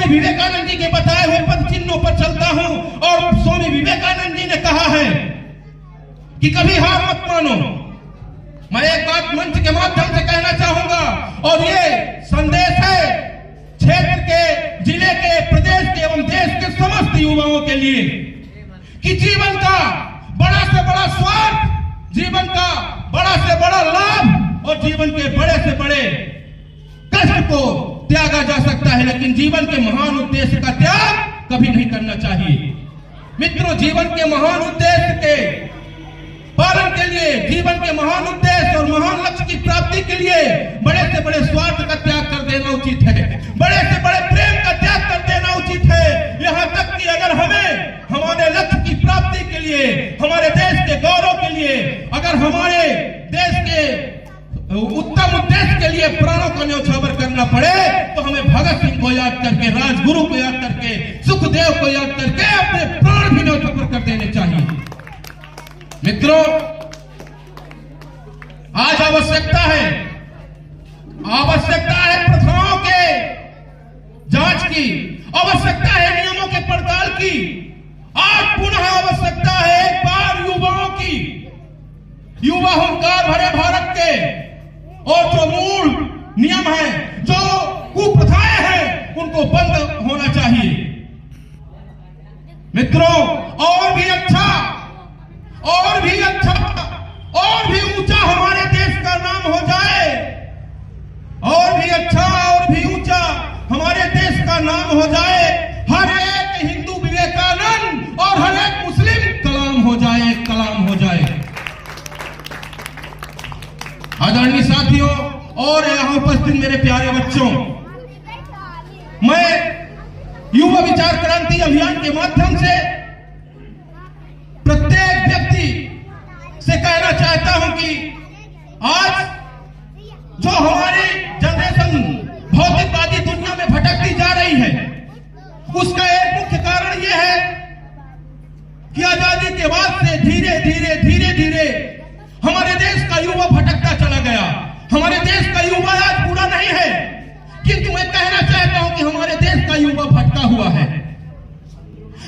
स्वामी विवेकानंद जी के बताए हुए पद चिन्हों पर चलता हूं और स्वामी विवेकानंद जी ने कहा है कि कभी हार मत मानो। मैं एक बात मंच के माध्यम से कहना चाहूंगा और ये संदेश है क्षेत्र के, जिले के, प्रदेश के एवं देश के समस्त युवाओं के लिए कि जीवन का बड़ा से बड़ा स्वार्थ, जीवन का बड़ा से बड़ा लाभ और जीवन के बड़े से बड़े कष्ट को त्यागा जा सकता है, लेकिन जीवन के महान उद्देश्य का त्याग कभी नहीं करना चाहिए। मित्रों, जीवन के महान उद्देश्य के पालन के लिए, जीवन के महान उद्देश्य और महान लक्ष्य की प्राप्ति के लिए बड़े से बड़े स्वार्थ का त्याग कर देना उचित है, बड़े से बड़े प्रेम का त्याग कर देना उचित है। यहाँ तक कि अगर हमें हमारे लक्ष्य की प्राप्ति के लिए, हमारे देश के गौरव के लिए, अगर हमारे देश के उत्तम उद्देश्य के लिए प्राणों का न्यौछावर करना पड़े तो हमें भगत सिंह को याद करके, राजगुरु को याद करके, सुखदेव को याद करके अपने प्राण भी न्यौछावर कर देने चाहिए। मित्रों, आज आवश्यकता है प्रथाओं के जांच की, आवश्यकता है नियमों के पड़ताल की। आज पुनः आवश्यकता है एक बार युवाओं की, युवा हुंकार भरे भारत के, और जो मूल नियम है, जो कुप्रथाएं हैं, उनको बंद होना चाहिए। मित्रों, और भी अच्छा और भी ऊंचा हमारे देश का नाम हो जाए, और भी अच्छा और भी ऊंचा हमारे देश का नाम हो जाए। हर एक हिंदू विवेकानंद और हर एक मुस्लिम कलाम हो जाए। आदरणीय साथियों और यहां उपस्थित मेरे प्यारे बच्चों, मैं युवा विचार क्रांति अभियान के माध्यम से प्रत्येक व्यक्ति से कहना चाहता हूं कि आज जो हमारी जनरेशन भौतिकवादी दुनिया में भटकती जा रही है, उसका एक मुख्य कारण यह है कि आजादी के बाद से धीरे धीरे हमारे देश का युवा भटकता चला गया। हमारे देश का युवा आज पूरा नहीं है, किंतु मैं कहना चाहता हूं कि हमारे देश का युवा भटका हुआ है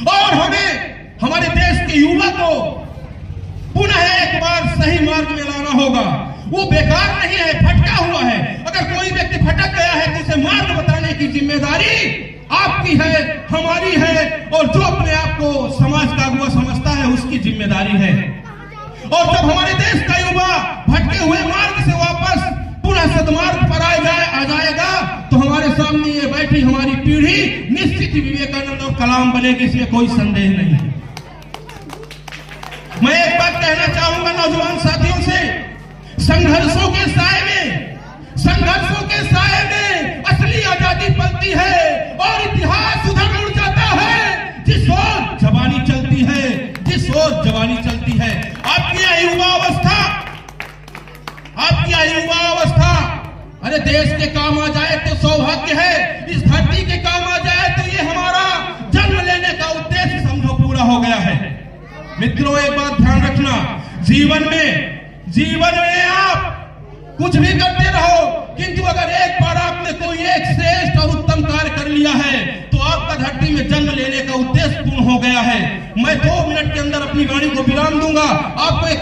और हमें हमारे देश के युवा को पुनः एक बार सही मार्ग में लाना होगा। वो बेकार नहीं है, भटका हुआ है। अगर कोई व्यक्ति भटक गया है तो उसे मार्ग बताने की जिम्मेदारी आपकी है, हमारी है, और जो अपने आप को समाज का अगुवा समझता है उसकी जिम्मेदारी है। और जब हमारे देश का युवा भटके हुए मार्ग से वापस पुनः सदमार्ग पर आ जाएगा तो हमारे सामने ये बैठी हमारी पीढ़ी निश्चित ही विवेकानंद और कलाम बनेगी, इसमें कोई संदेह नहीं है। मैं एक बात कहना चाहूंगा नौजवान साथियों से, संघर्षों के साए में असली आजादी पलती है और इतिहास उधर उड़ जाता है जिस ओर जवानी चलती है। आपकी युवा अवस्था अरे देश के काम आ जाए तो सौभाग्य है, इस धरती के काम आ जाए तो ये हमारा जन्म लेने का उद्देश्य समझो पूरा हो गया है। मित्रों, एक बात ध्यान रखना, जीवन में आप कुछ भी करते रहो, किंतु अगर एक बार आपने कोई एक श्रेष्ठ और उत्तम कार्य कर लिया है तो आपका धरती में जन्म लेने का उद्देश्य पूर्ण हो गया है। मैं 2 मिनट के अंदर अपनी वाणी को विराम दूंगा। आपको एक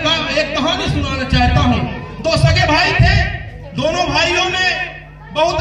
कहानी सुनाना चाहता हूं। 2 सगे भाई थे, दोनों भाइयों ने बहुत